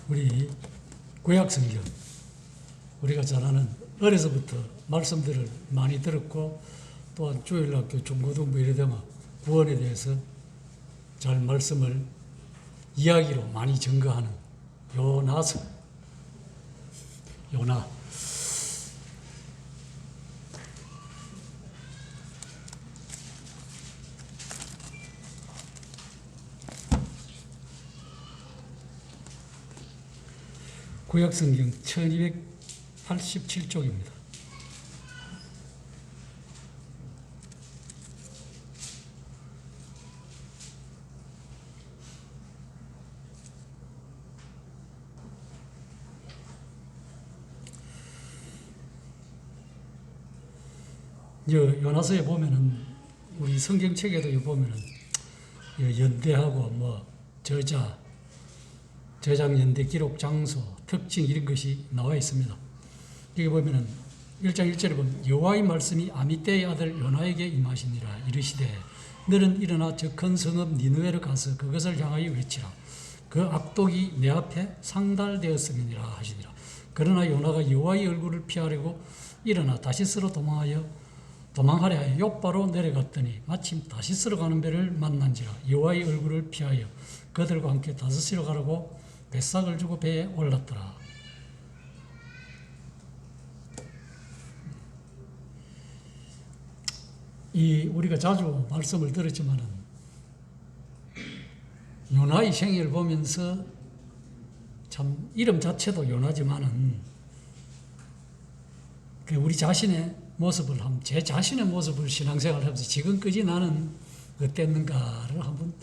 우리 구약성경, 우리가 잘 아는 어려서부터 말씀들을 많이 들었고, 또한 주일학교, 중고등부 이래 되면 구원에 대해서 잘 말씀을 이야기로 많이 증거하는 요나서, 요나. 구약성경 1287쪽입니다. 요나서에 보면은, 우리 성경책에도 보면은 연대하고 저장 연대 기록 장소 특징 이런 것이 나와 있습니다. 여기 보면은 1장 1절에 보면 여호와의 말씀이 아미떼의 아들 요나에게 임하시니라. 이르시되 너는 일어나 저 큰 성읍 니느웨로 가서 그것을 향하여 외치라. 그 악독이 내 앞에 상달되었음이니라 하시니라. 그러나 요나가 여호와의 얼굴을 피하려고 일어나 다시스로 도망하려 하여 욥바로 내려갔더니 마침 다시스로 가는 배를 만난지라. 여호와의 얼굴을 피하여 그들과 함께 다시스로 가라고 뱃삭을 주고 배에 올랐더라. 우리가 자주 말씀을 들었지만은, 요나의 생애를 보면서 참 이름 자체도 요나지만은 우리 자신의 모습을 제 자신의 모습을 신앙생활을 하면서 지금까지 나는 어땠는가를 한번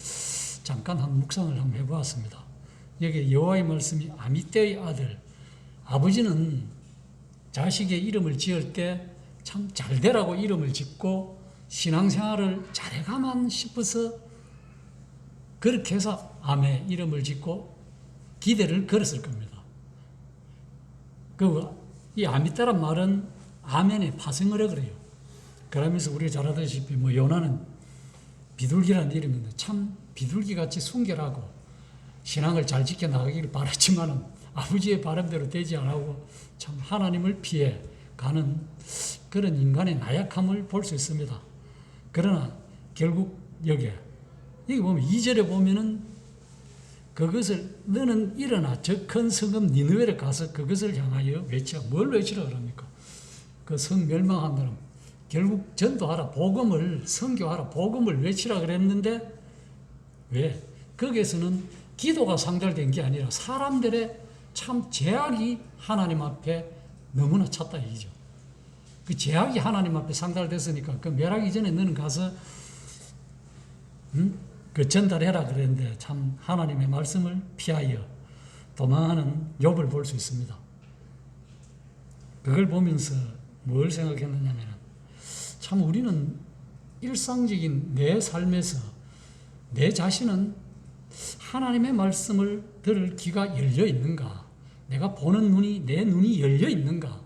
잠깐 묵상을 한번 해보았습니다. 여기 여호와의 말씀이 아미떼의 아들, 아버지는 자식의 이름을 지을 때 참 잘되라고 이름을 짓고 신앙생활을 잘해가만 싶어서 그렇게 해서 아메 이름을 짓고 기대를 걸었을 겁니다. 이 아미떼란 말은 아멘의 파생어라 그래요. 그러면서 우리가 잘 알다시피 요나는 비둘기라는 이름인데 참 비둘기같이 순결하고 신앙을 잘 지켜나가기를 바랐지만은 아버지의 바람대로 되지 않고 참 하나님을 피해 가는 그런 인간의 나약함을 볼 수 있습니다. 그러나 결국 여기 보면 2절에 보면은 그것을 너는 일어나 저 큰 성읍 니느웨를 가서 그것을 향하여 외치라. 뭘 외치라 그럽니까? 그 성 멸망한다는, 결국 전도하라, 복음을 선교하라, 복음을 외치라 그랬는데 왜? 거기에서는 기도가 상달된 게 아니라 사람들의 참 제약이 하나님 앞에 너무나 찼다 얘기죠. 그 제약이 하나님 앞에 상달됐으니까 그 멸하기 전에 너는 가서 그 전달해라 그랬는데 참 하나님의 말씀을 피하여 도망하는 욥을 볼 수 있습니다. 그걸 보면서 뭘 생각했느냐면 참 우리는 일상적인 내 삶에서 내 자신은 하나님의 말씀을 들을 귀가 열려 있는가? 내가 보는 내 눈이 열려 있는가?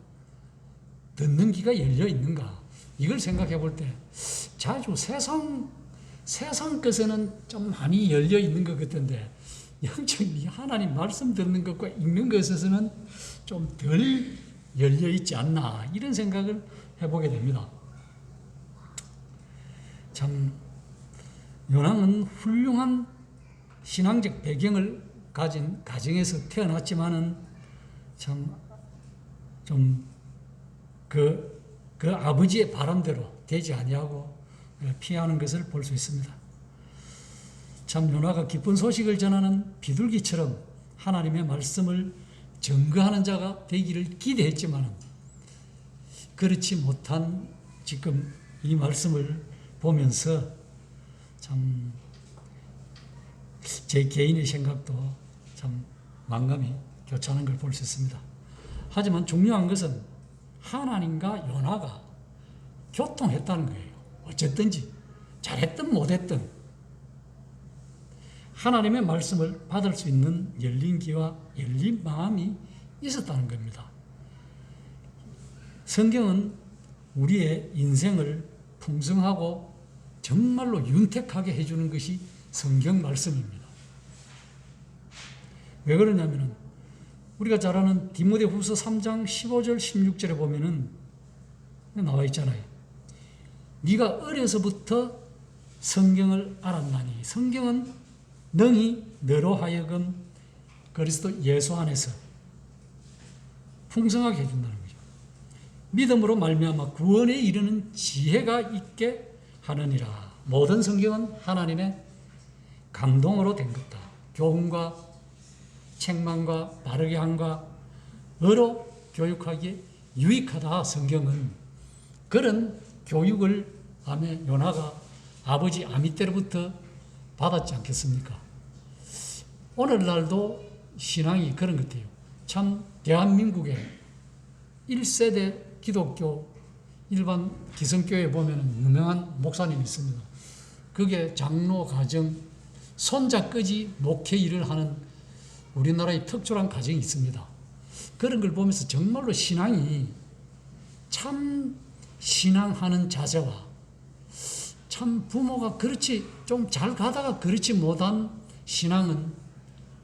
듣는 귀가 열려 있는가? 이걸 생각해 볼 때 자주 세상 것에는 좀 많이 열려 있는 것 같은데 영적인 하나님 말씀 듣는 것과 읽는 것에서는 좀 덜 열려 있지 않나, 이런 생각을 해보게 됩니다. 참 요나는 훌륭한 신앙적 배경을 가진 가정에서 태어났지만은 참 좀 그 아버지의 바람대로 되지 아니하고 피하는 것을 볼 수 있습니다. 참 요나가 기쁜 소식을 전하는 비둘기처럼 하나님의 말씀을 증거하는 자가 되기를 기대했지만 그렇지 못한 지금 이 말씀을 보면서 참 제 개인의 생각도 참 만감이 교차하는 걸 볼 수 있습니다. 하지만 중요한 것은 하나님과 요나가 교통했다는 거예요. 어쨌든지 잘했든 못했든 하나님의 말씀을 받을 수 있는 열린 귀와 열린 마음이 있었다는 겁니다. 성경은 우리의 인생을 풍성하고 정말로 윤택하게 해주는 것이 성경 말씀입니다. 왜 그러냐면 우리가 잘 아는 디모데후서 3장 15절 16절에 보면은 나와 있잖아요. 네가 어려서부터 성경을 알았나니, 성경은 능히 너로 하여금 그리스도 예수 안에서 풍성하게 해준다는 거죠. 믿음으로 말미암아 구원에 이르는 지혜가 있게 하느니라. 모든 성경은 하나님의 감동으로 된 것다. 교훈과 책망과 바르게 함과 어로 교육하기에 유익하다. 성경은 그런 교육을 요나가 아버지 아미떼로부터 받았지 않겠습니까? 오늘날도 신앙이 그런 것 같아요. 참 대한민국의 1세대 기독교 일반 기성교회에 보면 유명한 목사님이 있습니다. 그게 장로 가정 손자까지 목회 일을 하는 우리나라의 특출한 가정이 있습니다. 그런 걸 보면서 정말로 신앙이 참 신앙하는 자세와 참 부모가 그렇지 좀 잘 가다가 그렇지 못한 신앙은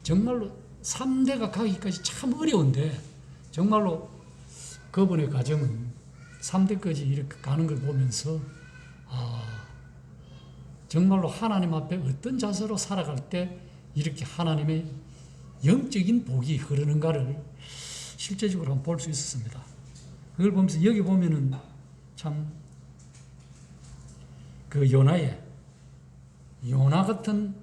정말로 3대가 가기까지 참 어려운데 정말로 그분의 가정은 3대까지 이렇게 가는 걸 보면서 정말로 하나님 앞에 어떤 자세로 살아갈 때 이렇게 하나님의 영적인 복이 흐르는가를 실제적으로 한번 볼 수 있었습니다. 그걸 보면서 여기 보면은 참 그 요나 같은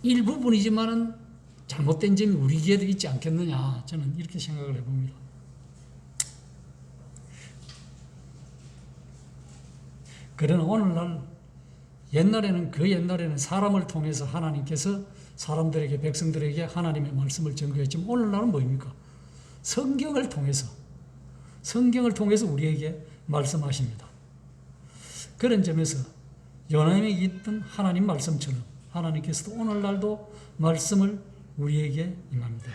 일부분이지만은 잘못된 점이 우리에게도 있지 않겠느냐, 저는 이렇게 생각을 해봅니다. 그러나 오늘날 옛날에는 사람을 통해서 하나님께서 사람들에게, 백성들에게 하나님의 말씀을 전거했지만 오늘날은 뭐입니까? 성경을 통해서 우리에게 말씀하십니다. 그런 점에서 요나에게 있던 하나님 말씀처럼 하나님께서도 오늘날도 말씀을 우리에게 임합니다.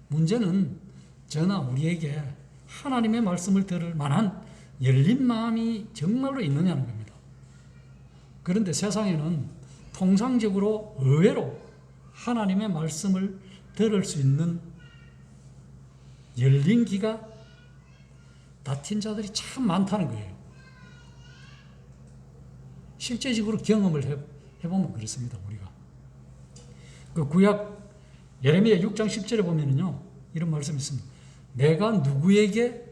문제는 저나 우리에게 하나님의 말씀을 들을 만한 열린 마음이 정말로 있느냐는 겁니다. 그런데 세상에는 통상적으로 의외로 하나님의 말씀을 들을 수 있는 열린 귀가 닫힌 자들이 참 많다는 거예요. 실제적으로 경험을 해보면 그렇습니다. 우리가 그 구약 예레미야 6장 10절에 보면은요 이런 말씀이 있습니다. 내가 누구에게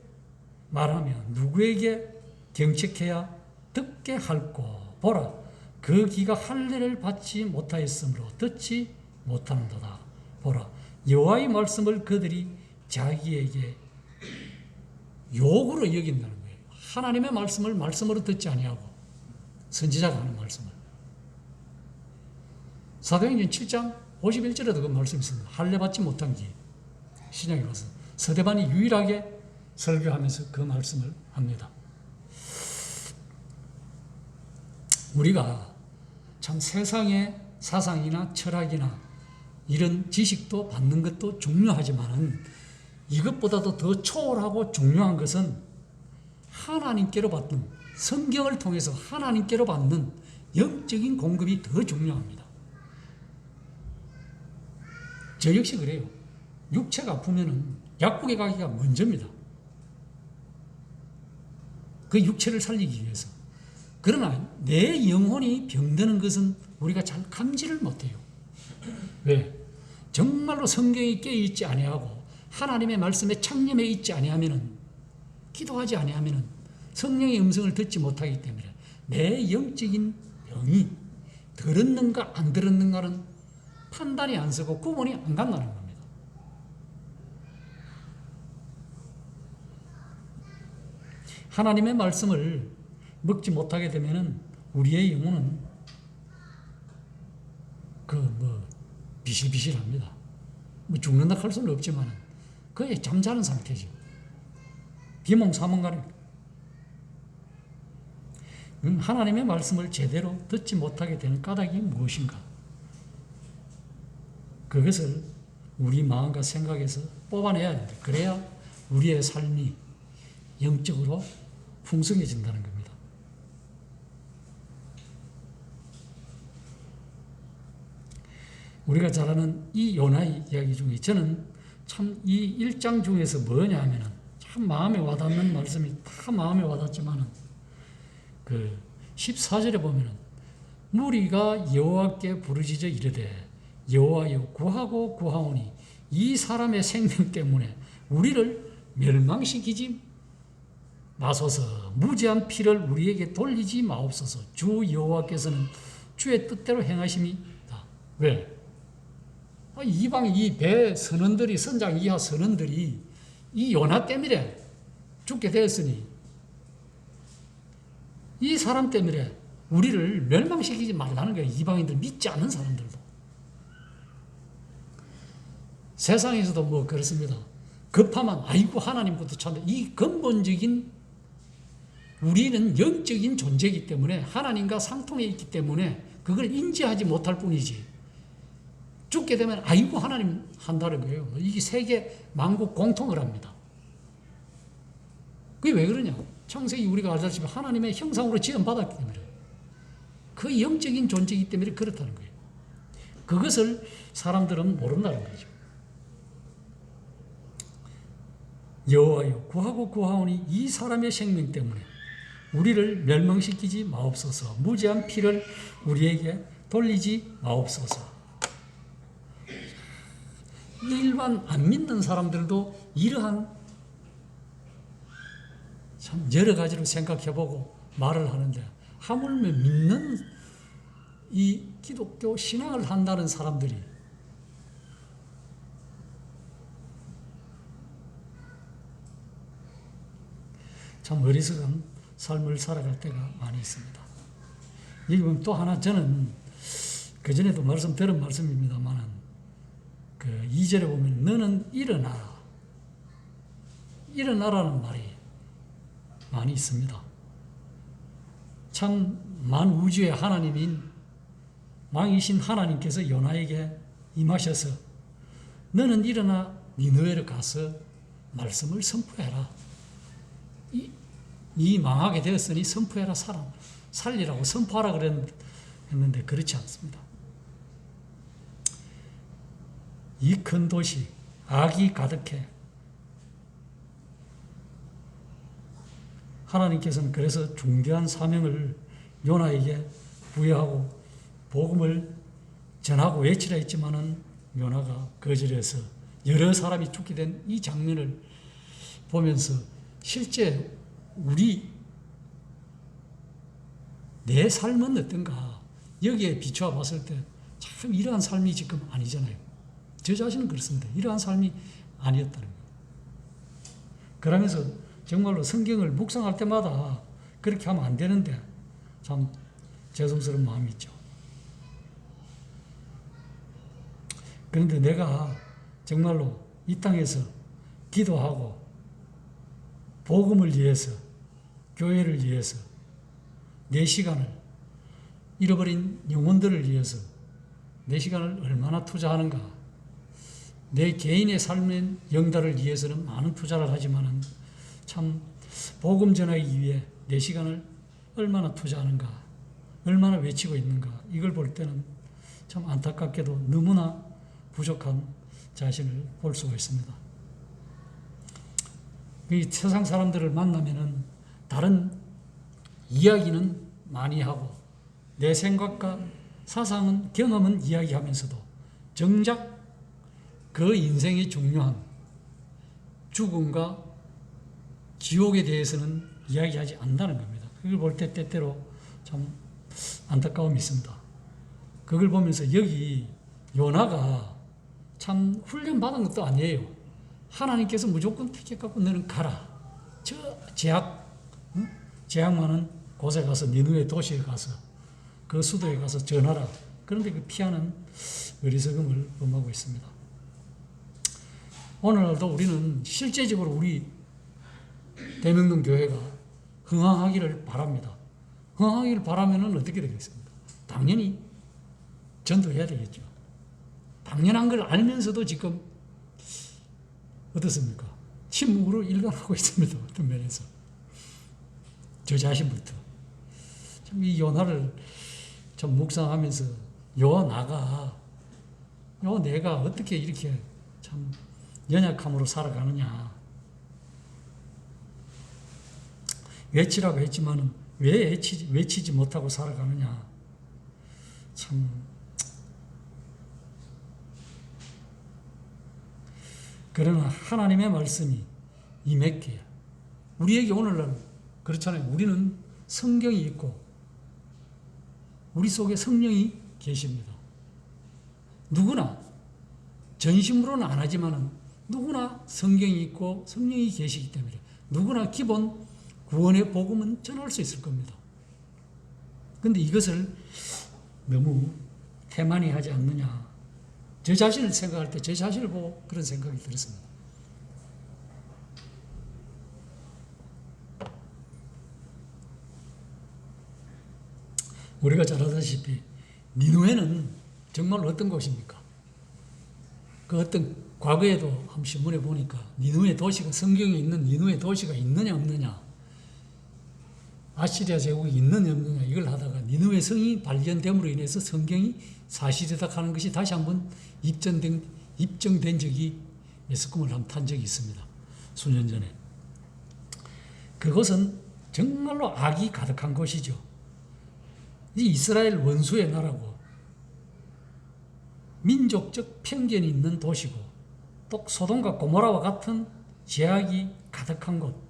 말하며 누구에게 경책해야 듣게 할꼬 보라 그 귀가 할례를 받지 못하였으므로 듣지 못하는도다. 보라 여호와의 말씀을 그들이 자기에게 욕으로 여긴다는 거예요. 하나님의 말씀을 말씀으로 듣지 아니하고 선지자가 하는 말씀을. 사도행전 7장 51절에도 그 말씀이 있습니다. 할례 받지 못한 기. 신약에 와서 서대반이 유일하게 설교하면서 그 말씀을 합니다. 우리가 참 세상의 사상이나 철학이나 이런 지식도 받는 것도 중요하지만 이것보다도 더 초월하고 중요한 것은 하나님께로 받는, 성경을 통해서 하나님께로 받는 영적인 공급이 더 중요합니다. 저 역시 그래요. 육체가 아프면은 약국에 가기가 먼저입니다. 그 육체를 살리기 위해서. 그러나 내 영혼이 병드는 것은 우리가 잘 감지를 못해요. 왜? 정말로 성경에 깨어있지 아니하고 하나님의 말씀에 창념해 있지 아니하면은, 기도하지 아니하면은 성령의 음성을 듣지 못하기 때문에 내 영적인 병이 들었는가 안 들었는가는 판단이 안 서고 구분이 안 간다는 겁니다. 하나님의 말씀을 먹지 못하게 되면은 우리의 영혼은 비실비실합니다. 죽는다 할 수는 없지만 거의 잠자는 상태죠. 비몽사몽간입니다. 하나님의 말씀을 제대로 듣지 못하게 되는 까닭이 무엇인가? 그것을 우리 마음과 생각에서 뽑아내야 된다. 그래야 우리의 삶이 영적으로 풍성해진다는 겁니다. 우리가 잘 아는 이 요나의 이야기 중에 저는 참 이 1장 중에서 뭐냐 하면은 참 마음에 와닿는 말씀이 다 마음에 와닿지만은 그 14절에 보면은 무리가 여호와께 부르짖어 이르되 여호와여 구하고 구하오니 이 사람의 생명 때문에 우리를 멸망시키지 마소서. 무지한 피를 우리에게 돌리지 마옵소서. 주 여호와께서는 주의 뜻대로 행하심이다. 왜? 이방 이 배 선원들이 선장 이하 선원들이 이 요나 때문에 죽게 되었으니 이 사람 때문에 우리를 멸망시키지 말라는 거예요. 이방인들 믿지 않는 사람들도. 세상에서도 뭐 그렇습니다. 급하면 아이고 하나님부터 찾는 이 근본적인 우리는 영적인 존재이기 때문에 하나님과 상통해 있기 때문에 그걸 인지하지 못할 뿐이지 죽게 되면 아이고 하나님 한다는 거예요. 이게 세계 만국 공통을 합니다. 그게 왜 그러냐? 창세기 우리가 알다시피 하나님의 형상으로 지음받았기 때문에 그 영적인 존재이기 때문에 그렇다는 거예요. 그것을 사람들은 모른다는 거죠. 여호와여 구하고 구하오니 이 사람의 생명 때문에 우리를 멸망시키지 마옵소서. 무지한 피를 우리에게 돌리지 마옵소서. 일반 안 믿는 사람들도 이러한 참 여러 가지로 생각해보고 말을 하는데 하물며 믿는 이 기독교 신앙을 한다는 사람들이 참 어리석은 삶을 살아갈 때가 많이 있습니다. 여기 보면 또 하나 저는 그전에도 들은 말씀입니다만 그 2절에 보면 너는 일어나라. 일어나라는 말이 많이 있습니다. 참 만우주의 하나님인 왕이신 하나님께서 요나에게 임하셔서 너는 일어나 니느웨로 가서 말씀을 선포해라. 이 망하게 되었으니 선포해라. 살리라고 선포하라 그랬는데 그렇지 않습니다. 이 큰 도시 악이 가득해. 하나님께서는 그래서 중대한 사명을 요나에게 부여하고 복음을 전하고 외치라 했지만은 요나가 거절해서 여러 사람이 죽게 된 이 장면을 보면서 실제 내 삶은 어떤가 여기에 비추어 봤을 때 참 이러한 삶이 지금 아니잖아요. 저 자신은 그렇습니다. 이러한 삶이 아니었다는 거예요. 그러면서 정말로 성경을 묵상할 때마다 그렇게 하면 안 되는데 참 죄송스러운 마음이 있죠. 그런데 내가 정말로 이 땅에서 기도하고 복음을 위해서 교회를 위해서 내 시간을 잃어버린 영혼들을 위해서 내 시간을 얼마나 투자하는가. 내 개인의 삶의 영달을 위해서는 많은 투자를 하지만은 참 복음 전하기 위해 내 시간을 얼마나 투자하는가, 얼마나 외치고 있는가. 이걸 볼 때는 참 안타깝게도 너무나 부족한 자신을 볼 수가 있습니다. 이 세상 사람들을 만나면은 다른 이야기는 많이 하고 내 생각과 사상은 경험은 이야기하면서도 정작 그 인생이 중요한 죽음과 지옥에 대해서는 이야기하지 않는다는 겁니다. 그걸 볼 때 때때로 참 안타까움이 있습니다. 그걸 보면서 여기 요나가 참 훈련받은 것도 아니에요. 하나님께서 무조건 택해갖고 너는 가라. 저 제약 많은 곳에 가서 니느웨 도시에 가서 그 수도에 가서 전하라. 그런데 그 피하는 어리석음을 범하고 있습니다. 오늘날도 우리는 실제적으로 우리 대명동 교회가 흥황하기를 바랍니다. 흥황하기를 바라면 어떻게 되겠습니까? 당연히 전도해야 되겠죠. 당연한 걸 알면서도 지금 어떻습니까? 침묵으로 일관하고 있습니다. 어떤 면에서. 저 자신부터. 참 이 요나를 참 묵상하면서 요나가 내가 어떻게 이렇게 참 연약함으로 살아가느냐. 외치라고 했지만은 왜 외치지 못하고 살아가느냐. 참. 그러나 하나님의 말씀이 임했기에 우리에게 오늘날 그렇잖아요. 우리는 성경이 있고 우리 속에 성령이 계십니다. 누구나 전심으로는 안 하지만은 누구나 성경이 있고 성령이 계시기 때문에 누구나 기본 구원의 복음은 전할 수 있을 겁니다. 그런데 이것을 너무 태만히 하지 않느냐. 제 자신을 생각할 때 제 자신을 보고 그런 생각이 들었습니다. 우리가 잘 아다시피 니누에는 정말 어떤 곳입니까? 그 어떤 과거에도 한번 신문에 보니까 니누의 도시가 성경에 있는 니누의 도시가 있느냐 없느냐, 아시리아 제국이 있느냐 없느냐 이걸 하다가 니누의 성이 발견됨으로 인해서 성경이 사실이다 하는 것이 다시 한번 입증된 적이 메스꿈을 한번 탄 적이 있습니다. 수년 전에. 그곳은 정말로 악이 가득한 곳이죠. 이 이스라엘 원수의 나라고 민족적 편견이 있는 도시고 또 소돔과 고모라와 같은 죄악이 가득한 곳.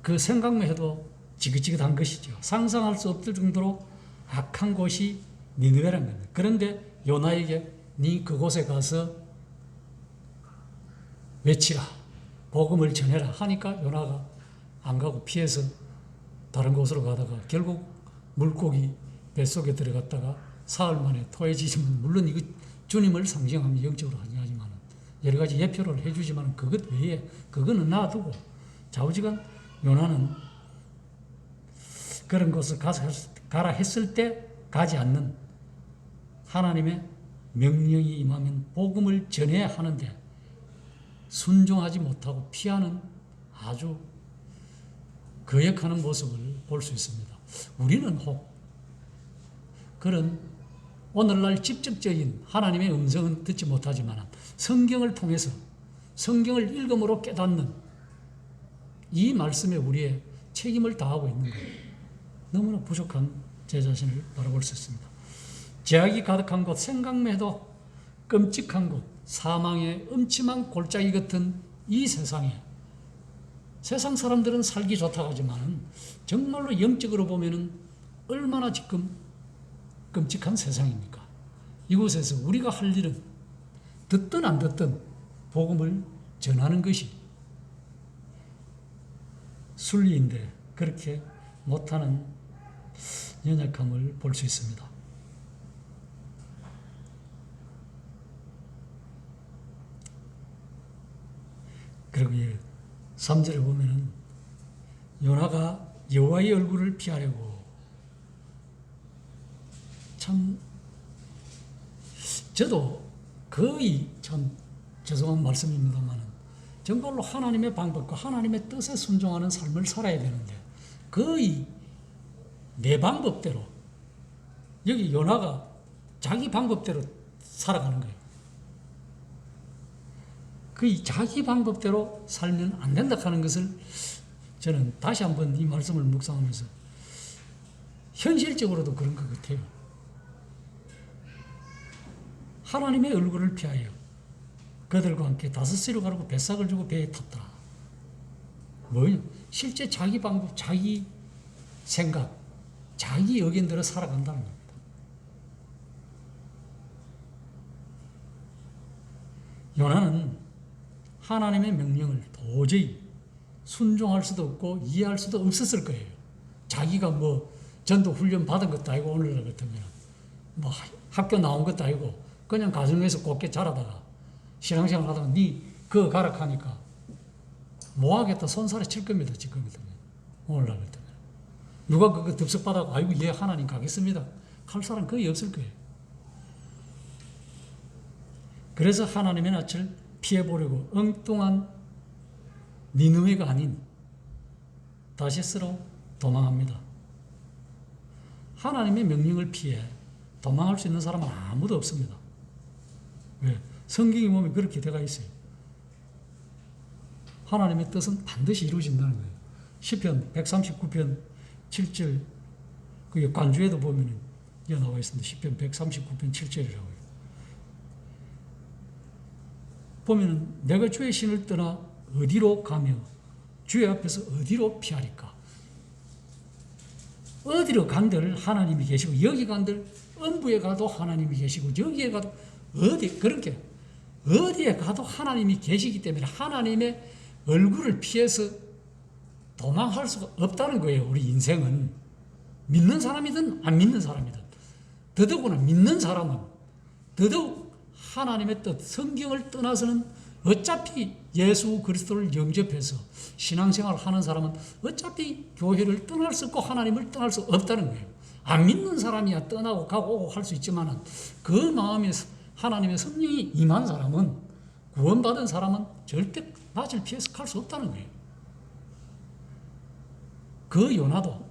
그 생각만 해도 지긋지긋한 것이죠. 상상할 수 없을 정도로 악한 곳이 니느웨라는 겁니다. 그런데 요나에게 네 그곳에 가서 외치라, 복음을 전해라 하니까 요나가 안 가고 피해서 다른 곳으로 가다가 결국 물고기 뱃속에 들어갔다가 사흘 만에 토해지지만, 물론 이거 주님을 상징하면 영적으로 하지만 여러 가지 예표를 해주지만 그것 외에 그거는 놔두고 좌우지간 요나는 그런 곳을 가라 했을 때 가지 않는, 하나님의 명령이 임하면 복음을 전해야 하는데 순종하지 못하고 피하는 아주 거역하는 모습을 볼 수 있습니다. 우리는 혹 그런 오늘날 직접적인 하나님의 음성은 듣지 못하지만 성경을 통해서 성경을 읽음으로 깨닫는 이 말씀에 우리의 책임을 다하고 있는 거예요. 너무나 부족한 제 자신을 바라볼 수 있습니다. 죄악이 가득한 곳, 생각만 해도 끔찍한 곳, 사망의 음침한 골짜기 같은 이 세상에 세상 사람들은 살기 좋다고 하지만 정말로 영적으로 보면은 얼마나 지금 끔찍한 세상입니까? 이곳에서 우리가 할 일은 듣든 안 듣든 복음을 전하는 것이 순리인데 그렇게 못하는 연약함을 볼 수 있습니다. 그리고 3절에 보면은 요나가 여호와의 얼굴을 피하려고, 참 저도 거의 참 죄송한 말씀입니다만 정말로 하나님의 방법과 하나님의 뜻에 순종하는 삶을 살아야 되는데 거의 내 방법대로, 여기 요나가 자기 방법대로 살아가는 거예요. 그 자기 방법대로 살면 안 된다 하는 것을 저는 다시 한번 이 말씀을 묵상하면서 현실적으로도 그런 것 같아요. 하나님의 얼굴을 피하여 그들과 함께 다섯시로 가르고 뱃삭을 주고 배에 탔더라. 뭐냐? 실제 자기 방법, 자기 생각, 자기 의견대로 살아간다는 겁니다. 요나는 하나님의 명령을 도저히 순종할 수도 없고 이해할 수도 없었을 거예요. 자기가 뭐 전도 훈련 받은 것도 아니고 오늘날 같으면 뭐 학교 나온 것도 아니고 그냥 가정에서 곱게 자라다가 신앙생활 하다가 니 그거 가라 하니까 뭐 하겠다 손살에 칠 겁니다. 지금 같으면 오늘날 같으면 누가 그거 덥석받아고 아이고 예 하나님 가겠습니다 할 사람 거의 없을 거예요. 그래서 하나님의 낯을 피해보려고 엉뚱한 니느웨가 아닌 다시스로 도망합니다. 하나님의 명령을 피해 도망할 수 있는 사람은 아무도 없습니다. 왜? 성경에 보면 그렇게 되어 있어요. 하나님의 뜻은 반드시 이루어진다는 거예요. 시편 139편 7절, 그 간주에도 보면 이게 나와 있습니다. 시편 139편 7절이라고요. 보면은 내가 주의 신을 떠나 어디로 가며 주의 앞에서 어디로 피하리까? 어디로 간들 하나님이 계시고, 여기 간들 음부에 가도 하나님이 계시고, 여기에 가도 그렇게 어디에 가도 하나님이 계시기 때문에 하나님의 얼굴을 피해서 도망할 수가 없다는 거예요. 우리 인생은 믿는 사람이든 안 믿는 사람이든, 더더구나 믿는 사람은 더더욱 하나님의 뜻, 성경을 떠나서는 어차피 예수 그리스도를 영접해서 신앙생활을 하는 사람은 어차피 교회를 떠날 수 없고 하나님을 떠날 수 없다는 거예요. 안 믿는 사람이야 떠나고 가고 오고 할 수 있지만 그 마음에 하나님의 성령이 임한 사람은, 구원받은 사람은 절대 낯을 피해서 갈 수 없다는 거예요. 그 요나도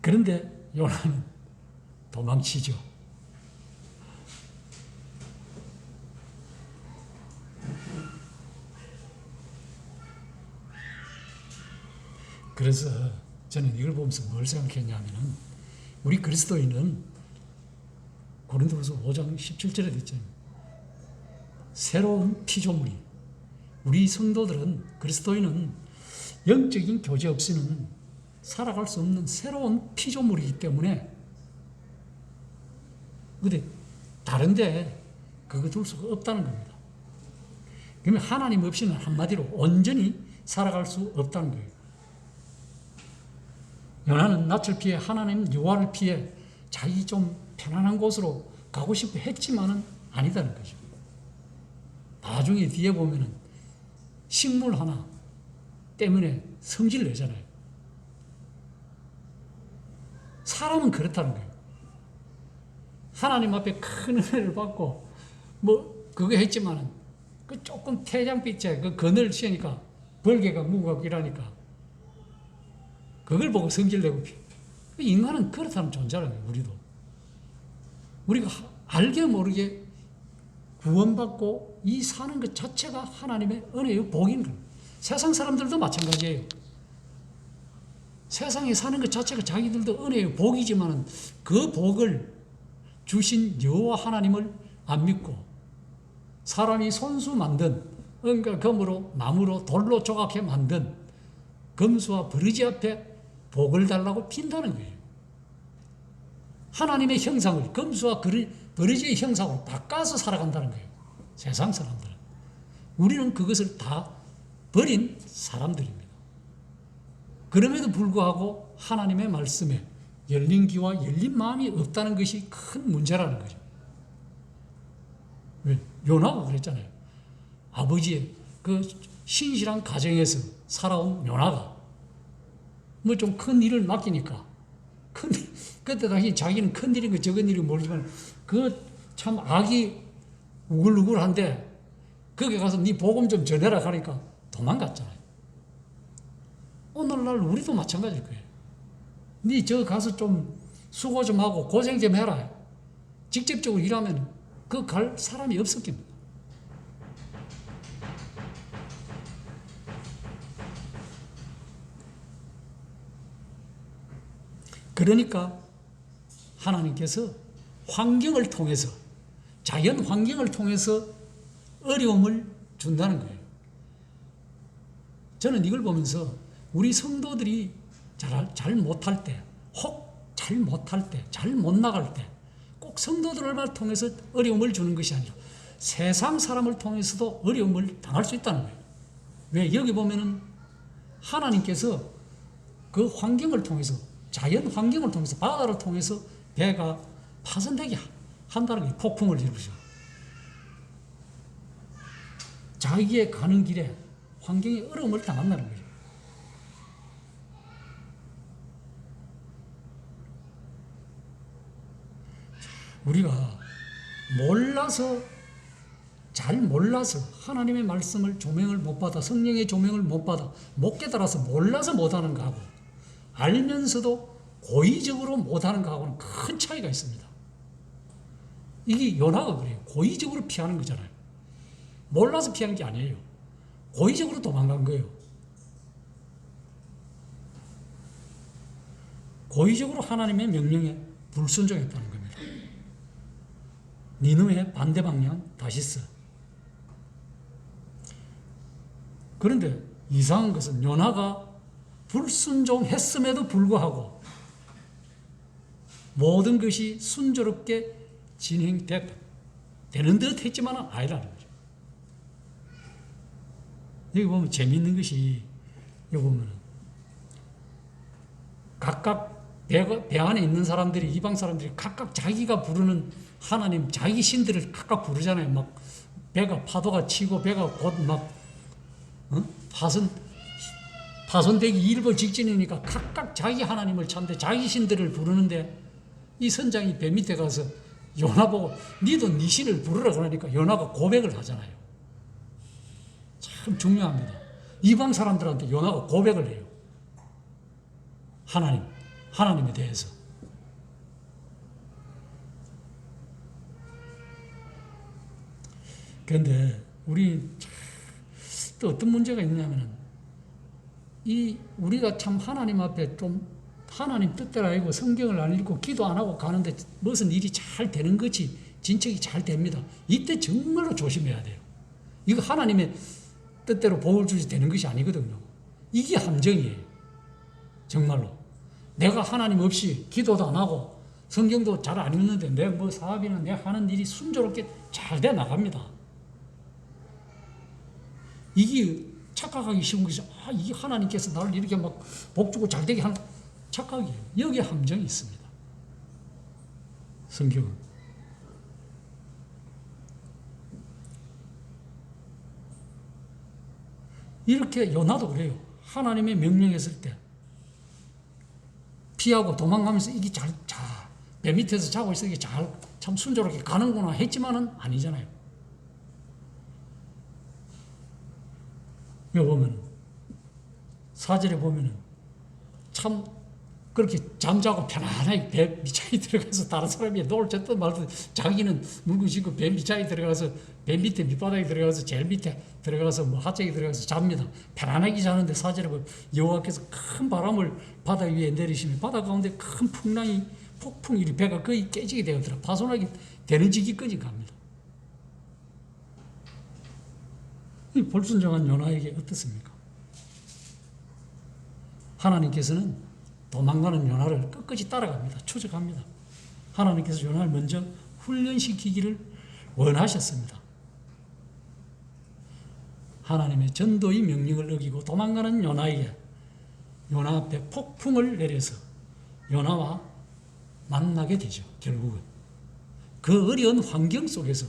그런데 요나는 도망치죠. 그래서 저는 이걸 보면서 뭘 생각했냐면은, 우리 그리스도인은 고린도후서 5장 17절에 있잖아요. 새로운 피조물이, 우리 성도들은, 그리스도인은 영적인 교제 없이는 살아갈 수 없는 새로운 피조물이기 때문에, 근데 다른데 그거 둘 수가 없다는 겁니다. 그러면 하나님 없이는 한마디로 온전히 살아갈 수 없다는 거예요. 요나는 낯을 피해 하나님 여호와를 피해 자기 좀 편안한 곳으로 가고 싶어 했지만은 아니다는 거죠. 나중에 뒤에 보면은 식물 하나 때문에 성질 내잖아요. 사람은 그렇다는 거예요. 하나님 앞에 큰 은혜를 받고 뭐 그거 했지만은 그 조금 태장빛에 그 그늘 씌우니까 벌개가 무가고 이러니까 그걸 보고 성질내고, 인간은 그렇다는 존재라는 거예요. 우리가 알게 모르게 구원받고 이 사는 것 자체가 하나님의 은혜의 복인 거예요. 세상 사람들도 마찬가지예요. 세상에 사는 것 자체가 자기들도 은혜의 복이지만 그 복을 주신 여호와 하나님을 안 믿고 사람이 손수 만든 은과 금으로 나무로 돌로 조각해 만든 금수와 버르지 앞에 복을 달라고 핀다는 거예요. 하나님의 형상을 금수와 버르지의 형상으로 바꿔서 살아간다는 거예요. 세상 사람들은. 우리는 그것을 다 버린 사람들입니다. 그럼에도 불구하고 하나님의 말씀에 열린 귀와 열린 마음이 없다는 것이 큰 문제라는 거죠. 왜? 요나가 그랬잖아요. 아버지의 그 신실한 가정에서 살아온 요나가 뭐 좀 큰 일을 맡기니까, 그때 당시 자기는 큰 일인 거 적은 일이 모르지만 그 참 악이 우글우글한데 거기 가서 네 복음 좀 전해라 하니까 도망갔잖아요. 오늘날 우리도 마찬가지일 거예요. 네 저 가서 좀 수고 좀 하고 고생 좀 해라. 직접적으로 일하면 그 갈 사람이 없을 겁니다. 그러니까 하나님께서 환경을 통해서, 자연 환경을 통해서 어려움을 준다는 거예요. 저는 이걸 보면서 우리 성도들이 잘 못할 때, 혹 잘 못할 때, 잘 못 나갈 때, 꼭 성도들을 통해서 어려움을 주는 것이 아니라 세상 사람을 통해서도 어려움을 당할 수 있다는 거예요. 왜? 여기 보면은 하나님께서 그 환경을 통해서, 자연 환경을 통해서, 바다를 통해서 배가 파손되게 한다는 거예요. 폭풍을 일으키죠. 자기의 가는 길에 환경에 어려움을 당한다는 거죠. 우리가 잘 몰라서 하나님의 말씀을 조명을 못 받아, 성령의 조명을 못 받아, 못 깨달아서 몰라서 못하는 거하고, 알면서도 고의적으로 못하는 거하고는 큰 차이가 있습니다. 이게 연하가 그래요. 고의적으로 피하는 거잖아요. 몰라서 피하는 게 아니에요. 고의적으로 도망간 거예요. 고의적으로 하나님의 명령에 불순종했다는 겁니다. 니느웨 반대 방향 다시 써. 그런데 이상한 것은 요나가 불순종했음에도 불구하고 모든 것이 순조롭게 진행됐다. 되는 듯 했지만 아니라는 거죠. 여기 보면 재미있는 것이, 여기 보면 각각 배 안에 있는 사람들이, 이방 사람들이 각각 자기가 부르는 하나님, 자기 신들을 각각 부르잖아요. 막 배가 파도가 치고 배가 곧 막 파손되기 일보 직전이니까 각각 자기 하나님을 찾는데 자기 신들을 부르는데, 이 선장이 배 밑에 가서 요나 보고 니도 니 신을 부르라 그러니까 요나가 고백을 하잖아요. 참 중요합니다. 이방 사람들한테 요나가 고백을 해요. 하나님에 대해서. 그런데 우리 또 어떤 문제가 있냐면은, 우리가 참 하나님 앞에 좀 하나님 뜻대로 알고 성경을 안 읽고 기도 안 하고 가는데 무슨 일이 잘 되는 것이, 진척이 잘 됩니다. 이때 정말로 조심해야 돼요. 이거 하나님의 뜻대로 복을 주지 되는 것이 아니거든요. 이게 함정이에요. 정말로. 내가 하나님 없이 기도도 안 하고 성경도 잘 안 읽는데 내 뭐 사업이나 내 하는 일이 순조롭게 잘 돼 나갑니다. 이게 착각하기 쉬운 것이, 이게 하나님께서 나를 이렇게 막 복 주고 잘 되게 하는 착각이에요. 여기에 함정이 있습니다. 성경은. 이렇게 요나도 그래요. 하나님의 명령했을 때 피하고 도망가면서 이게 배 밑에서 자고 있어 이게 참 순조롭게 가는구나 했지만은 아니잖아요. 여기 보면 4절에 보면은 참 그렇게 잠자고 편안하게 배 밑자에 들어가서 다른 사람이 놀 쳤든 말든 자기는 물건 싣고 배 밑자에 들어가서 배 밑에 밑바닥에 들어가서 제일 밑에 들어가서 뭐 하쪽에 들어가서 잡니다. 편안하게 자는데 4절에 보면 여호와께서 큰 바람을 바다 위에 내리시면 바다 가운데 큰 풍랑이 폭풍이 배가 거의 깨지게 되더라. 파손하게 되는 지기까지 갑니다. 이 불순종한 요나에게 어떻습니까? 하나님께서는 도망가는 요나를 끝까지 따라갑니다. 추적합니다. 하나님께서 요나를 먼저 훈련시키기를 원하셨습니다. 하나님의 전도의 명령을 어기고 도망가는 요나에게 요나 앞에 폭풍을 내려서 요나와 만나게 되죠. 결국은 그 어려운 환경 속에서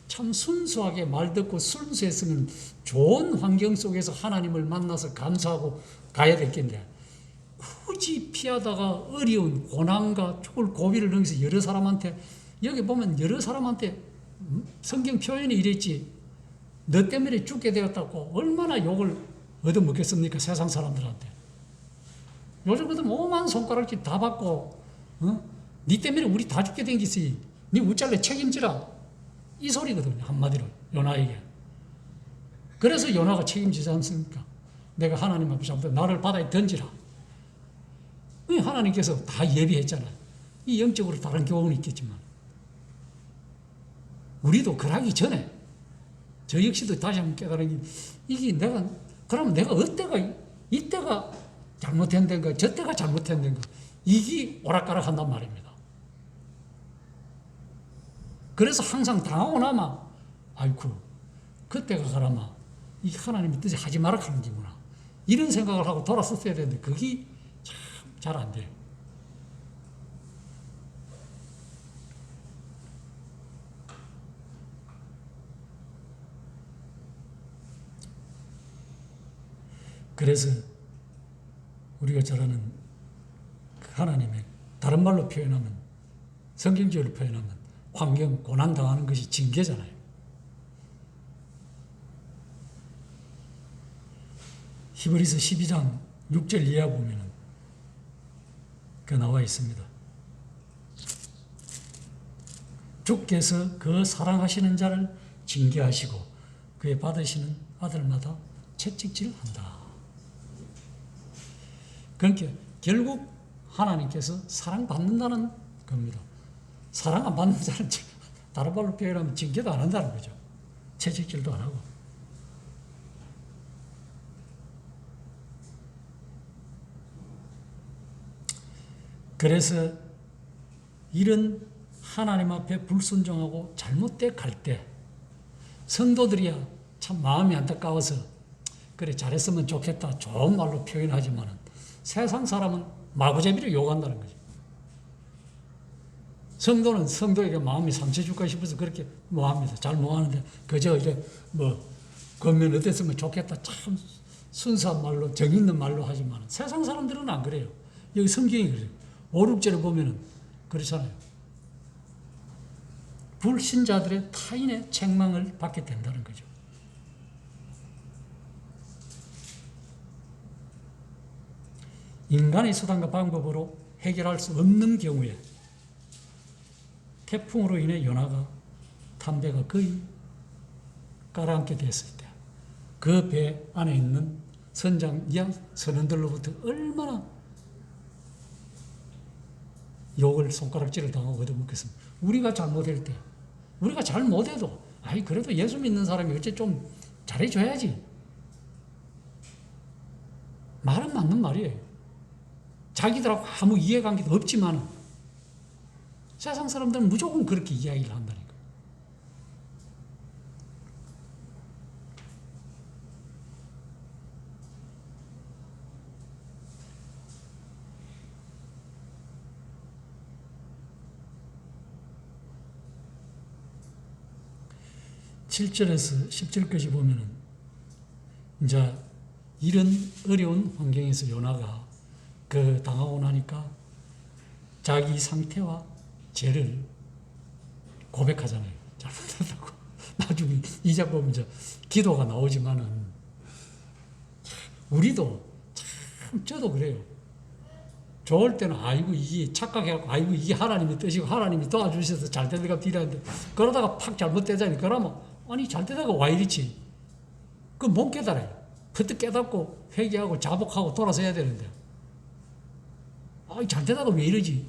참 순수하게 말 듣고 순수했으면 좋은 환경 속에서 하나님을 만나서 감사하고 가야 될 텐데, 굳이 피하다가 어려운 고난과 죽을 고비를 넘겨서 여러 사람한테, 여기 보면 여러 사람한테 성경 표현이 이랬지, 너 때문에 죽게 되었다고 얼마나 욕을 얻어먹겠습니까? 세상 사람들한테. 요즘 같은 오만 손가락질 다 받고, 니 때문에 우리 다 죽게 된 것이 니 우짤래 책임지라, 이 소리거든요. 한마디로 요나에게. 그래서 요나가 책임지지 않습니까? 내가 하나님 앞에 잡고 나를 바다에 던지라. 하나님께서 다 예비했잖아요. 이 영적으로 다른 교훈이 있겠지만 우리도 그러기 전에 저 역시도 다시 한번 깨달은 게, 이게 그러면 내가 이때가 잘못된 데인가 저때가 잘못된 데인가, 이게 오락가락 한단 말입니다. 그래서 항상 당하고 나면 아이쿠 그때가 가라마 이 하나님의 뜻이 하지 마라 하는 거구나, 이런 생각을 하고 돌아섰어야 되는데 그게 참 잘 안 돼요. 그래서 우리가 잘 아는 하나님의, 다른 말로 표현하면, 성경적으로 표현하면 환경, 고난 당하는 것이 징계잖아요. 히브리서 12장 6절 이하 보면은 그 나와 있습니다. 주께서 그 사랑하시는 자를 징계하시고 그의 받으시는 아들마다 채찍질한다. 그러니까 결국 하나님께서 사랑받는다는 겁니다. 사랑 안 받는 자는 다른 말로 표현하면 징계도 안 한다는 거죠. 채찍질도 안 하고. 그래서 이런 하나님 앞에 불순종하고 잘못돼 갈 때 성도들이야 참 마음이 안타까워서 그래 잘했으면 좋겠다 좋은 말로 표현하지만 세상 사람은 마구잡이로 욕한다는 거죠. 성도는 성도에게 마음이 상처 줄까 싶어서 그렇게 뭐합니다. 잘 뭐하는데 그저 이제 뭐 겉면 어땠으면 좋겠다 참 순수한 말로 정 있는 말로 하지만 세상 사람들은 안 그래요. 여기 성경이 그래요. 5, 6절에 보면은 그렇잖아요. 불신자들의 타인의 책망을 받게 된다는 거죠. 인간의 수단과 방법으로 해결할 수 없는 경우에 태풍으로 인해 연화가 담배가 거의 가라앉게 됐을 때 그 배 안에 있는 선장 이하 선원들로부터 얼마나 욕을 손가락질을 당하고 얻어먹겠습니까? 우리가 잘못할 때 우리가 잘못해도 아이 그래도 예수 믿는 사람이 어째 좀 잘해줘야지. 말은 맞는 말이에요. 자기들하고 아무 이해관계도 없지만 세상 사람들은 무조건 그렇게 이야기를 한다니까. 7절에서 10절까지 보면은 이제 이런 어려운 환경에서 요나가 그 당하고 나니까 자기 상태와 죄를 고백하잖아요. 잘못했다고. 나중에 이자 보면 이제 기도가 나오지만은 우리도 참 저도 그래요. 좋을 때는 아이고 이게 착각해갖고 아이고 이게 하나님의 뜻이고 하나님이 도와주셔서 잘 되다가 비라는데 그러다가 팍 잘못되자니 그러면 아니 잘 되다가 와 이렇지. 그 못 깨달아요. 그때 깨닫고 회개하고 자복하고 돌아서야 되는데 아이 잘 되다가 왜 이러지?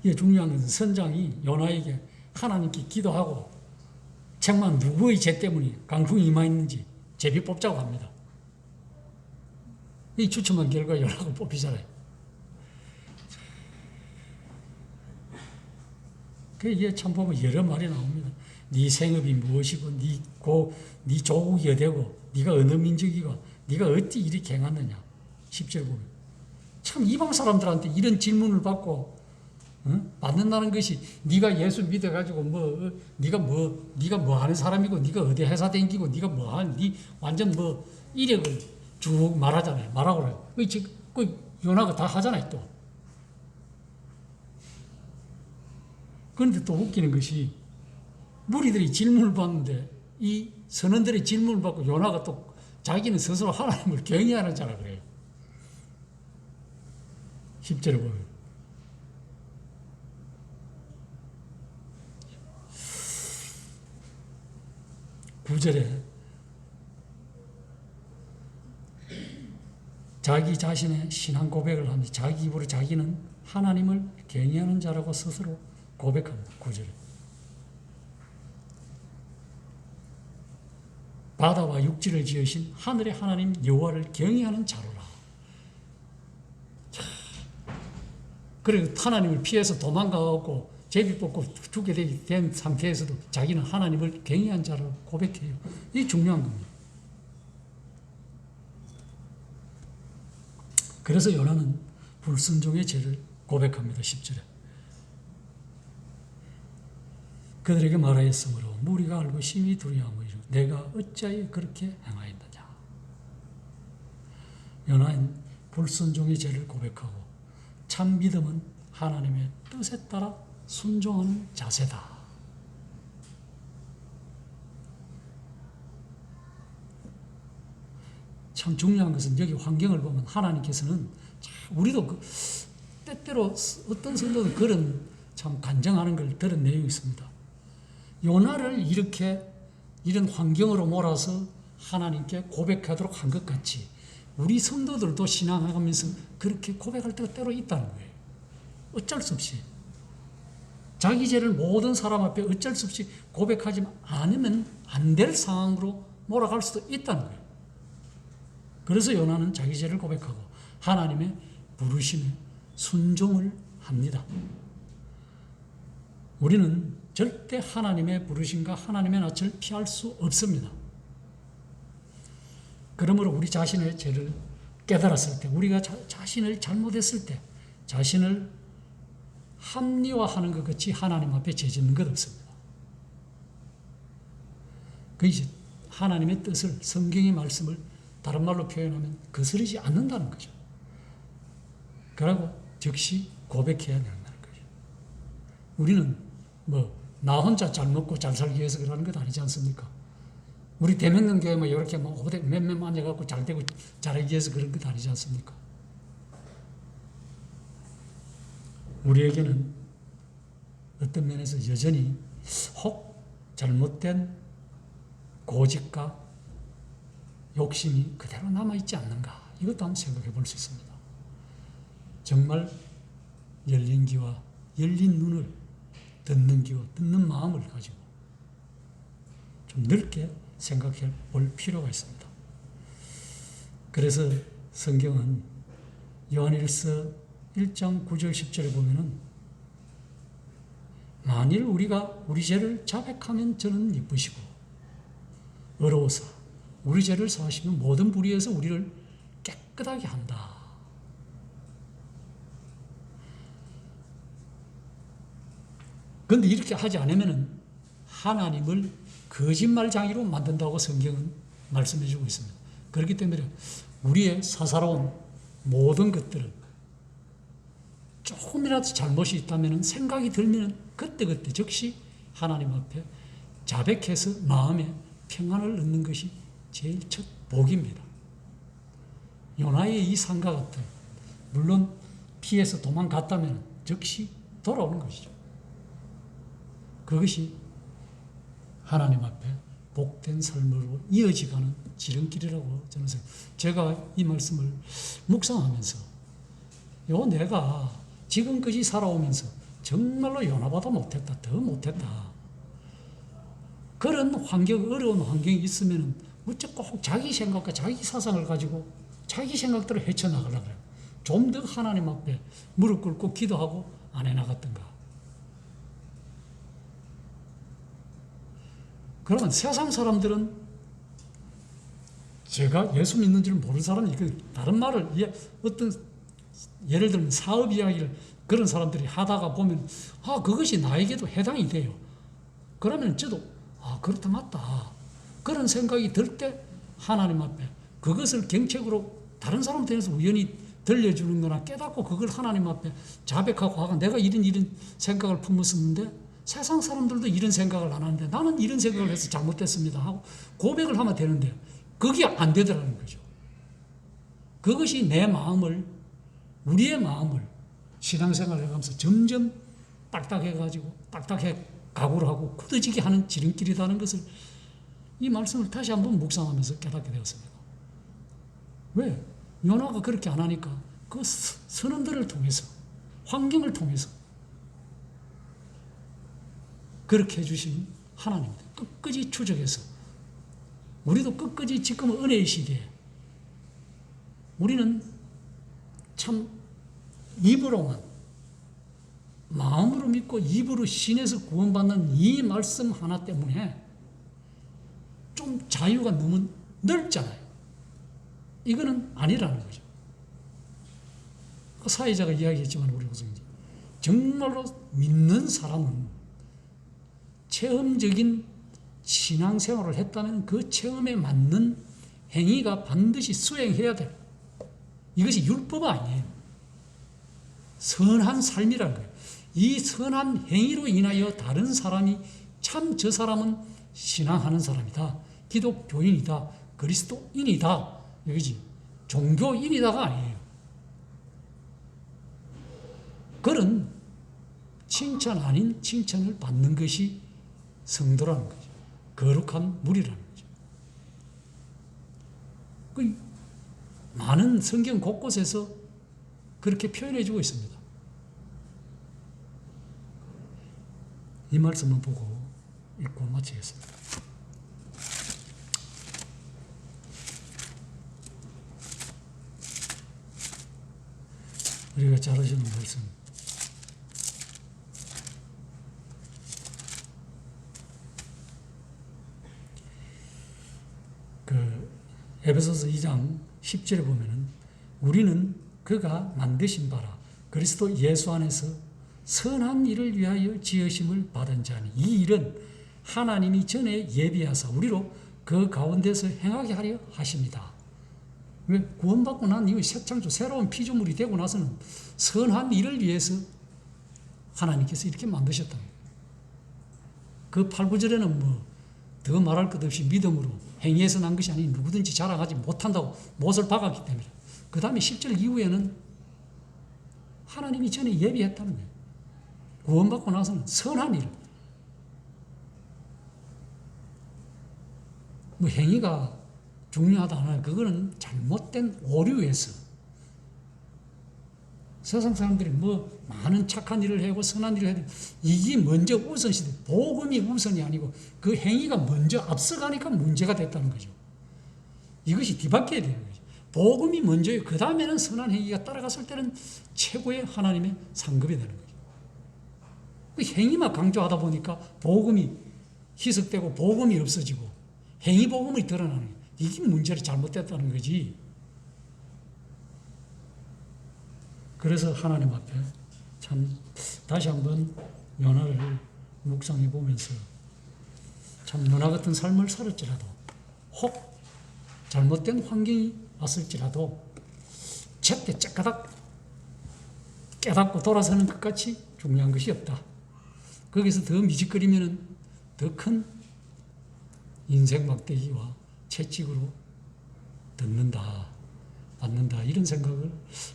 이게 중요한 것은 선장이 요나에게 하나님께 기도하고 책만 누구의 죄 때문에 강풍이 임하였는지 제비 뽑자고 합니다. 이 추첨한 결과 요나가 뽑히잖아요. 이게 참 보면 여러 말이 나옵니다. 네 생업이 무엇이고 네 조국이 어디고 네가 어느 민족이고 네가 어찌 이렇게 행하느냐. 10절 보면 참 이방 사람들한테 이런 질문을 받고 받는다는 것이 네가 예수 믿어가지고 네가 뭐 하는 사람이고 네가 어디 회사 댕기고 네가 뭐 하는 네 완전 뭐 이력을 쭉 말하잖아요. 말하고 그래요. 그 요나가 다 하잖아요. 또 그런데 또 웃기는 것이 무리들이 질문을 받는데 이 선원들의 질문을 받고 요나가 또 자기는 스스로 하나님을 경외하는 자라 그래요. 10절에 보면 9절에 자기 자신의 신앙 고백을 합니다. 자기 입으로 자기는 하나님을 경외하는 자라고 스스로 고백합니다. 9절에 바다와 육지를 지으신 하늘의 하나님 여호와를 경외하는 자로라. 그리고 하나님을 피해서 도망가고 제비 뽑고 죽게 된 상태에서도 자기는 하나님을 경외한 자로 고백해요. 이게 중요한 겁니다. 그래서 요나는 불순종의 죄를 고백합니다. 10절에 그들에게 말하였으므로 무리가 알고 심히 두려워하며 내가 어찌하여 그렇게 행하였느냐. 요나는 불순종의 죄를 고백하고 참 믿음은 하나님의 뜻에 따라 순종하는 자세다. 참 중요한 것은 여기 환경을 보면 하나님께서는 우리도 때때로 어떤 성도들 그런 참 간증하는 걸 들은 내용이 있습니다. 요나를 이렇게 이런 환경으로 몰아서 하나님께 고백하도록 한 것 같이 우리 성도들도 신앙하면서 그렇게 고백할 때가 때로 있다는 거예요. 어쩔 수 없이. 자기 죄를 모든 사람 앞에 어쩔 수 없이 고백하지 않으면 안 될 상황으로 몰아갈 수도 있다는 거예요. 그래서 요나는 자기 죄를 고백하고 하나님의 부르심에 순종을 합니다. 우리는 절대 하나님의 부르심과 하나님의 낯을 피할 수 없습니다. 그러므로 우리 자신의 죄를 깨달았을 때, 우리가 자신을 잘못했을 때, 자신을 합리화하는 것 같이 하나님 앞에 죄 짓는 것 없습니다. 그 이제 하나님의 뜻을, 성경의 말씀을 다른 말로 표현하면 거스르지 않는다는 거죠. 그러고 즉시 고백해야 된다는 거죠. 우리는 나 혼자 잘 먹고 잘 살기 위해서 그러는 것 아니지 않습니까? 우리 대명령교회 이렇게 몇몇 만져갖고 잘 되고 잘하기 위해서 그런 것 아니지 않습니까? 우리에게는 어떤 면에서 여전히 혹 잘못된 고집과 욕심이 그대로 남아있지 않는가, 이것도 한번 생각해 볼 수 있습니다. 정말 열린 귀와 열린 눈을, 듣는 귀와 듣는 마음을 가지고 좀 넓게 생각해 볼 필요가 있습니다. 그래서 성경은 요한일서 1장 9절 10절에 보면은 만일 우리가 우리 죄를 자백하면 저는 기쁘시고 의로우사 우리 죄를 사하시면 모든 불의에서 우리를 깨끗하게 한다. 그런데 이렇게 하지 않으면 하나님을 거짓말장이로 만든다고 성경은 말씀해 주고 있습니다. 그렇기 때문에 우리의 사사로운 모든 것들은 조금이라도 잘못이 있다면 생각이 들면 그때그때 즉시 하나님 앞에 자백해서 마음에 평안을 얻는 것이 제일 첫 복입니다. 요나의 이 산과 같은, 물론 피해서 도망갔다면 즉시 돌아오는 것이죠. 그것이 하나님 앞에 복된 삶으로 이어지가는 지름길이라고 저는 생각합니다. 제가 이 말씀을 묵상하면서 내가 지금까지 살아오면서 정말로 요나보다 못했다, 더 못했다, 그런 어려운 환경이 있으면 무조건 꼭 자기 생각과 자기 사상을 가지고 자기 생각대로 헤쳐나가려고 해요. 좀 더 하나님 앞에 무릎 꿇고 기도하고 안 해나갔던가. 그러면 세상 사람들은, 제가 예수 믿는 줄 모르는 사람이 다른 말을, 어떤 예를 들면 사업 이야기를 그런 사람들이 하다가 보면 그것이 나에게도 해당이 돼요. 그러면 저도 그렇다 맞다, 그런 생각이 들 때 하나님 앞에 그것을 경책으로 다른 사람한테 우연히 들려주는 거나 깨닫고 그걸 하나님 앞에 자백하고 하고, 내가 이런 생각을 품었었는데 세상 사람들도 이런 생각을 안 하는데 나는 이런 생각을 해서 잘못됐습니다 하고 고백을 하면 되는데 그게 안 되더라는 거죠. 그것이 내 마음을, 우리의 마음을 신앙생활을 해가면서 점점 딱딱해가지고 딱딱해 각오를 하고 굳어지게 하는 지름길이라는 것을, 이 말씀을 다시 한번 묵상하면서 깨닫게 되었습니다. 왜? 요나가 그렇게 안 하니까 그 선언들을 통해서, 환경을 통해서 그렇게 해주신 하나님입니다. 끝까지 추적해서 우리도 끝까지 지금 은혜의 시대에 우리는 참 입으로만, 마음으로 믿고 입으로 신에서 구원받는 이 말씀 하나 때문에 좀 자유가 너무 넓잖아요. 이거는 아니라는 거죠. 사회자가 이야기했지만 우리 교수님, 정말로 믿는 사람은 체험적인 신앙생활을 했다면 그 체험에 맞는 행위가 반드시 수행해야 돼요. 이것이 율법 아니에요. 선한 삶이라는 거예요. 이 선한 행위로 인하여 다른 사람이 참 저 사람은 신앙하는 사람이다, 기독교인이다, 그리스도인이다 여기지. 종교인이다가 아니에요. 그런 칭찬 아닌 칭찬을 받는 것이 성도라는 거죠. 거룩한 무리라는 거죠. 그 많은 성경 곳곳에서 그렇게 표현해주고 있습니다. 이 말씀을 보고 읽고 마치겠습니다. 우리가 잘 아시는 말씀. 에베소서 2장 10절에 보면은 우리는 그가 만드신 바라 그리스도 예수 안에서 선한 일을 위하여 지으심을 받은 자니 이 일은 하나님이 전에 예비하사 우리로 그 가운데서 행하게 하려 하십니다. 왜? 구원받고 난 이후 새 창조 새로운 피조물이 되고 나서는 선한 일을 위해서 하나님께서 이렇게 만드셨다. 그 8, 9절에는 뭐 더 말할 것 없이 믿음으로 행위에서 난 것이 아닌 누구든지 자랑하지 못한다고 못을 박았기 때문에 그 다음에 10절 이후에는 하나님이 전에 예비했다는 거예요. 구원받고 나서는 선한 일. 뭐 행위가 중요하다 하나 그거는 잘못된 오류에서 세상 사람들이 뭐 많은 착한 일을 하고 선한 일을 해도 이게 먼저 우선시돼. 복음이 우선이 아니고 그 행위가 먼저 앞서가니까 문제가 됐다는 거죠. 이것이 뒤바뀌어야 되는 거죠. 복음이 먼저요. 그 다음에는 선한 행위가 따라갔을 때는 최고의 하나님의 상급이 되는 거죠. 그 행위만 강조하다 보니까 복음이 희석되고 복음이 없어지고 행위 복음이 드러나는 거예요. 이게 문제를 잘못됐다는 거지. 그래서 하나님 앞에 참 다시 한번 요나를 묵상해 보면서 참 요나 같은 삶을 살았지라도 혹 잘못된 환경이 왔을지라도 제때 째까닥 깨닫고 돌아서는 것같이 중요한 것이 없다. 거기서 더 미직거리면 더 큰 인생 막대기와 채찍으로 듣는다, 받는다 이런 생각을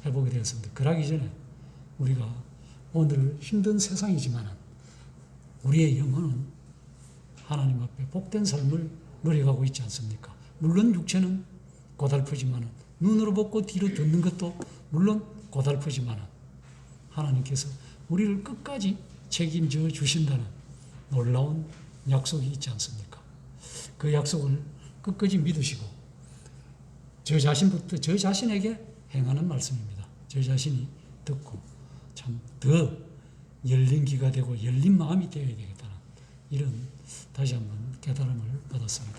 해보게 되었습니다. 그러기 전에 우리가 오늘 힘든 세상이지만 우리의 영혼은 하나님 앞에 복된 삶을 누려가고 있지 않습니까? 물론 육체는 고달프지만 눈으로 보고 뒤로 듣는 것도 물론 고달프지만 하나님께서 우리를 끝까지 책임져 주신다는 놀라운 약속이 있지 않습니까? 그 약속을 끝까지 믿으시고 저 자신부터 저 자신에게 행하는 말씀입니다. 저 자신이 듣고 참 더 열린 귀가 되고 열린 마음이 되어야 되겠다는 이런 다시 한번 깨달음을 받았습니다.